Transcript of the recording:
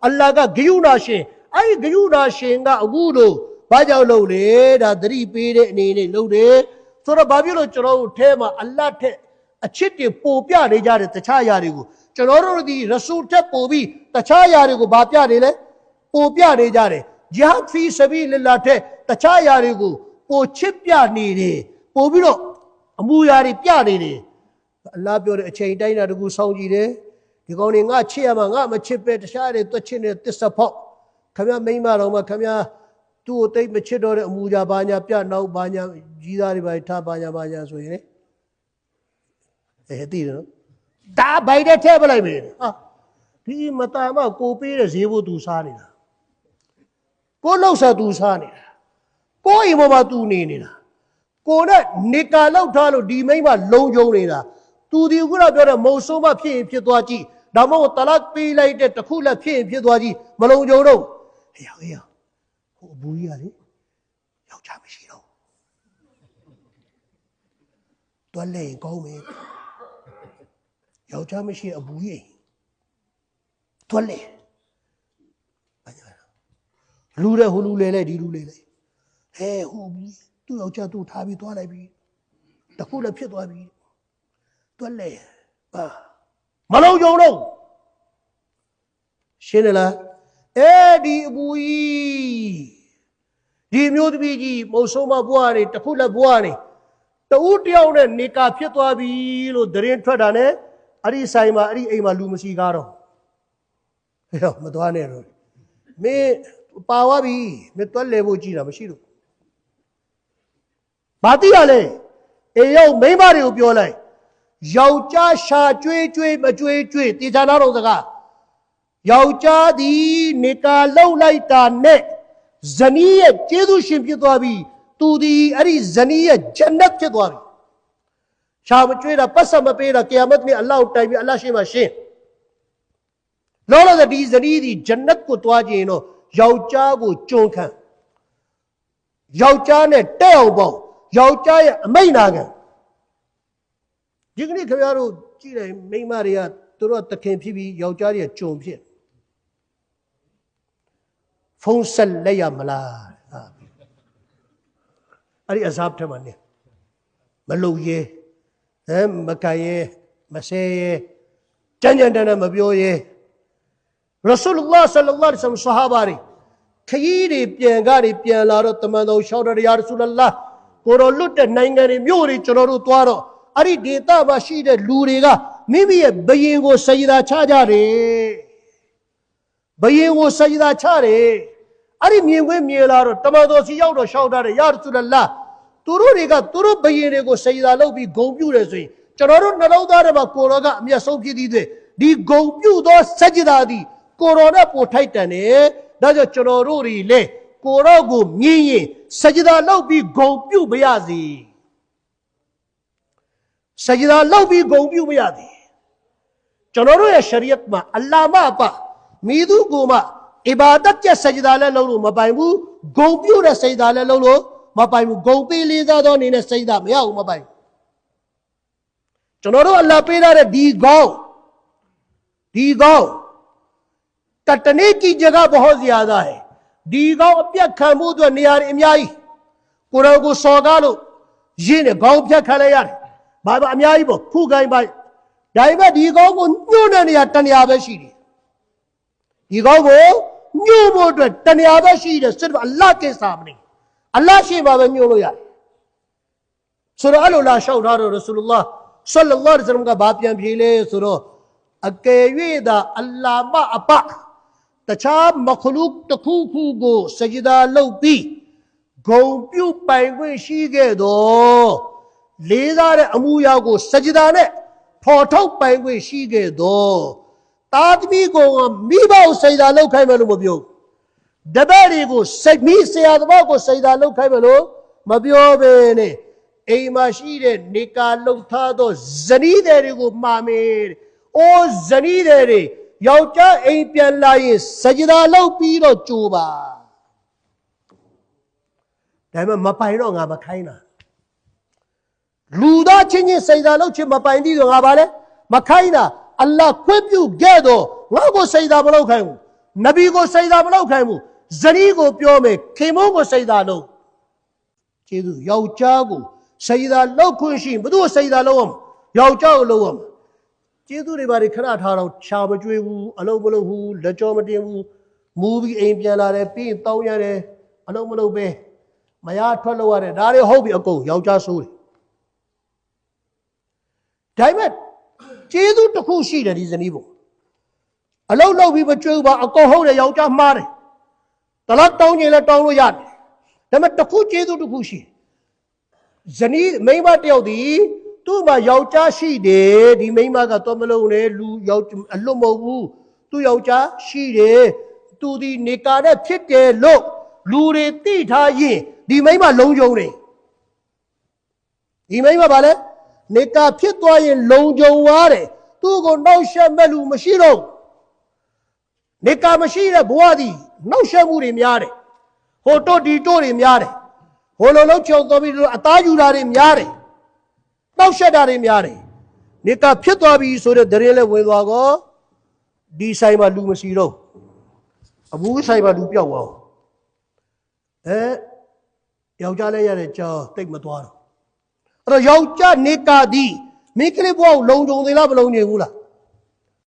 အလ္လာဟ်ကဂယုဏရှင်အဲ့ဒီဂယုဏရှင်ကအခုတို့ဘာကြောင့်လုပ်လဲဒါသတိပေးတဲ့အနေနဲ့လုပ်တယ်ဆိုတော့ဘာဖြစ်လို့ကျွန်တော်တို့ထဲမှာအလ္လာဟ်ထက်အချစ်တွေပိုပြနေကြတဲ့တခြားຢာတွေကိုကျွန်တော်တို့ဒီရဆူလ်ထက်ပိုပြီးတခြားຢာတွေကိုဘာပြနေလဲပိုပြနေကြတယ်ဂျီဟတ်ဖီဆဘီလလာထက်တခြားຢာတွေကိုပိုချစ်ပြနေတယ်ပိုပြီးတော့အမှုရာတွေပြနေတယ်အလ္လာဟ်ပြောတဲ့အချိန်တိုင်းတာတကူစောင့်ကြည့်တယ်ဒီကောင်တွေငါချစ်ရမှာငါမချစ်ပဲတခြားတွေတွက်ချစ်နေတဲ့တစ္ဆဖောက်ခင်ဗျမိမတော်မှာခင်ဗျသူ့ကိုတိတ်မချစ်တော့တဲ့အမှုရာဘာညာပြနောက်ဘာညာကြီးသားတွေဘာထားဘာညာဆိုရင်သိတယ်နော်ဒါဘိုင်တဲ့ထဲပလိုက်မယ်ဟာဒီမတာမကိုပေးတဲ့ဈေးဖို့သူစားနေတာကိုလှုပ်ဆက်သူစားနေတာကိုအိမ်ပေါ်မှာသူနေနေတာကိုနဲ့နေကာလောက်ထားလို့ဒီမိမလုံကြုံနေတာသူဒီခုနပြောတဲ့မုံဆိုးမဖြစ်ရင်ဖြစ်သွားကြည့်ဒါမှမဟုတ်တလတ်ပေးလိုက်တဲ့တခုလက်ဖြစ်ရင်ဖြစ်သွားကြည့်မလုံကြုံတော့ဟေးဟိုအဘူကြီးကလေယောက်ျားမရှိတော့တွက်လဲရင်ကောင်းမယ်ယောက်ျားမရှိအဘူကြီးတွက်လဲလူတဲ့ဟိုလူလေလေဒီလူလေလေဟဲဟိုသူ့ယောက်ျားသူ့ထားပြီးသွားလိုက်ပြီတခုလည်းဖြစ်သွားပြီတွက်လဲပါမလုံးကြုံတော့ရှင်းလားဒီအဘူကြီးဒီမျိုးသမီးကြီးမုံဆုံးမဘွားနေတခုလည်းဘွားနေတူတယောက်နဲ့နေကာဖြစ်သွားပြီလို့သတင်းထွက်တာနဲ့အဲ့ဒီဆိုင်မှာအဲ့ဒီအိမ်မှာလူမရှိကားတော့ဟဲ့မသွားနဲ့တော့မင်းပါသွားပြီမင်းတွက်လဲဖို့ကြည့်တာမရှိတော့ဘာတိရလဲအေးရောက်မိန်းမတွေကိုပြောလိုက်ယောက်ျားရှာကျွေးမကျွေးတေချာနာတော့စကားယောက်ျားသည်နေကာလောက်လိုက်တာနဲ့ဇနီးရဲ့ကျေးဇူးရှင်ဖြစ်သွားပြီသူဒီအဲ့ဒီဇနီးရဲ့ဂျန်နတ်ဖြစ်သွားပြီရှာမကျွေးတာပတ်စံမပေးတာကီယာမတ်နေ့အလ္လာဟ်တိုင်ပြီးအလ္လာဟ်ရှိမှရှင်လောလောဆယ်ဒီဇနီးဒီဂျန်နတ်ကိုတွားခြင်းတော့ယောက်ျားကိုကြုံခံယောက်ျားနဲ့တဲ့အောင်ပေါ့ယောက်ျားရဲ့အမိန့်နာခံဒီကနေ့ခင်ဗျားတို့ကြည့်တယ်မိန်းမတွေကသူတို့တခင်ဖြစ်ပြီးယောက်ျားတွေကကြုံဖြစ်ဖုန်းဆက်လိုက်ရမလားအဲ့ဒီအဇပ်ထဲမှာနေမလုံရဲမကန်ရဲမဆဲရဲကြမ်းတမ်းမပြောရဲရဆူလလာဆလ္လာလဟ်အလိုင်းဝါဆလမ်ဆဟာဘာတွေခရီးတွေပြန်လာတော့တမန်တော်ရှောက်တော်ရာရဆူလလာကိုတော်လွတ်တဲ့နိုင်ငံတွေမြို့တွေကျွန်တော်တို့သွားတော့အဲ့ဒီဒေသမှာရှိတဲ့လူတွေကမိမိရဲ့ဘယင်ကိုစကြဒါချကြတယ်ဘယင်ကိုစကြဒါချတယ်အဲ့ဒီမြင်ခွင့်မြင်လာတော့တမန်တော်စီရောက်တော့ရှောက်တာတယ်ရာရဆူလလာသူတို့တွေကသူတို့ဘယင်တွေကိုစကြဒါလုပ်ပြီးဂုံပြုတယ်ဆိုရင်ကျွန်တော်တို့နှလုံးသားထဲမှာကိုတော်ကအမျက်ဆုံးဖြစ်သည်တွေဒီဂုံပြုသောစကြဒါသည်ကိုတော်နဲ့ပိုထိုက်တန်တယ်ဒါကြောင့်ကျွန်တော်တို့တွေလေကိုတော်ကိုမြင်ရင်စကြဒါလုပ်ပြီးဂုံပြုမရစေစကြဒါလုပ်ပြီးဂုံပြုမရစေကျွန်တော်တို့ရဲ့ရှရီယတ်မှာအလ္လာမအပမိသူကိုမှအီဘာဒတ်ရဲ့စကြဒါလည်းလုပ်လို့မပိုင်ဘူးဂုံပြုတဲ့စကြဒါလည်းလုပ်လို့မပိုင်ဘူးဂုံပေးလေးစားသောအနေနဲ့စကြဒါမရဘူးမပိုင်ကျွန်တော်တို့အလ္လာပေးထားတဲ့ဒီကောင်းतटने की जगह बहुत ज्यादा है दी गांव अप्या खामू तो नियार अम्याई कुरान को सौगा लो ये ने गांव प्या खाले यार बाबा अम्याई बो खू गाई बाई दाइबा दी गांव को न्यू ने नियार तनियाबे शीरी दी गांव को न्यू मोड तनियाबे शीरी सिर्फ अल्लाह के सामने अल्लाह से बाबा न्यू लो यार सूरह अल-अला शौदार रसूलुल्लाह सल्लल्लाहु अलैहि वसल्लम का बात यहां भेले सूरह अकेवेदा अल्लाह मा अपा तछा मखलूक तखूखू को सजदा लौपी गौप्यू पैंगुए शीगे दो लेदार अमूया को सजदा ने फोटो पैंगुए शीगे दो तादमी को मीबा सजदा लौ खाई मलो मबियो दबेरी को मी से आदमा को सजदा लौ खाई मलो मबियो बेने एमा शीरे निकाल था दो जनी देरी को मामेर ओ जनी देरी योचा ऐ प्यान लाई सजदा लो पीरो चूबा दाइमा मपाइनो nga makaina luda chinyi सजदा लो chi mapaindi do nga ba le makaina Allah kwepyu ge do nga ko सजदा ma lo khai နဗီကိုစိတ်သာမလောက်ခိုင်းဘူးဇနီးကိုပြောမယ်ခင်မုန်းကိုစိတ်သာလို့ကျေးဇူးယောက်ျားကိုစိတ်သာလောက်ခွင့်ရှိဘသူ့စိတ်သာလောက်အောင်ယောက်ျားကိုလောက်အောင်ကျေးဇူးတွေပါခဏထားတော့ချာမကြွေးဘူးအလုံးမလုံးဘူးလက်ကြောမတင်ဘူးမူပြီးအိမ်ပြန်လာတယ်ပြီးတောင်းရတယ်အလုံးမလုံးပဲမရထွက်လို့ရတယ်ဒါတွေဟုတ်ပြီအကုန်ယောက်ျားဆိုးတယ်ဒါပေမဲ့ကျေးဇူးတစ်ခုရှိတယ်ဒီဇနီးပေါ်အလုံးလောက်ပြီးမကြွေးဘူးပါအကုန်ဟုတ်တယ်ယောက်ျားမှားတယ်တလားတောင်းရင်လည်းတောင်းလို့ရတယ်ဒါပေမဲ့တစ်ခုကျေးဇူးတစ်ခုရှိဇနီးမိန်းမတယောက်ဒီသူ့မှာယောက်ျားရှိတယ်ဒီမိန်းမကတော့မလုံးနဲ့လူယောက်အလွတ်မဟုတ်ဘူးသူ့ယောက်ျားရှိတယ်သူဒီနေကာနဲ့ဖြစ်တယ်လို့လူတွေသိထားရင်ဒီမိန်းမလုံးကြုံတယ်ဒီမိန်းမဘာလဲနေကာဖြစ်သွားရင်လုံကြုံသွားတယ်သူ့ကိုနှောက်ယှက်မဲ့လူမရှိတော့နေကာမရှိတဲ့ဘဝသည်နှောက်ယှက်မှုတွေများတယ်ဟိုတို့ဒီတို့တွေများတယ်ဟိုလိုလုံးချုံတော်ပြီးအသားယူတာတွေများတယ်နှောက်ယှက်တာတွေများတယ်နေကာဖြစ်သွားပြီဆိုတဲ့ဒရဲလဲဝင်သွားကောဒီဆိုင်မှာလူမရှိတော့အဘူးဆိုင်မှာလူပြောက်သွားယောက်ျားလည်းရတဲ့ကြောင်းတိတ်မသွားတော့အဲ့တော့ယောက်ျားနေကာသည်မိန်းကလေးဘဝကိုလုံခြုံသေးလားမလုံခြုံဘူးလား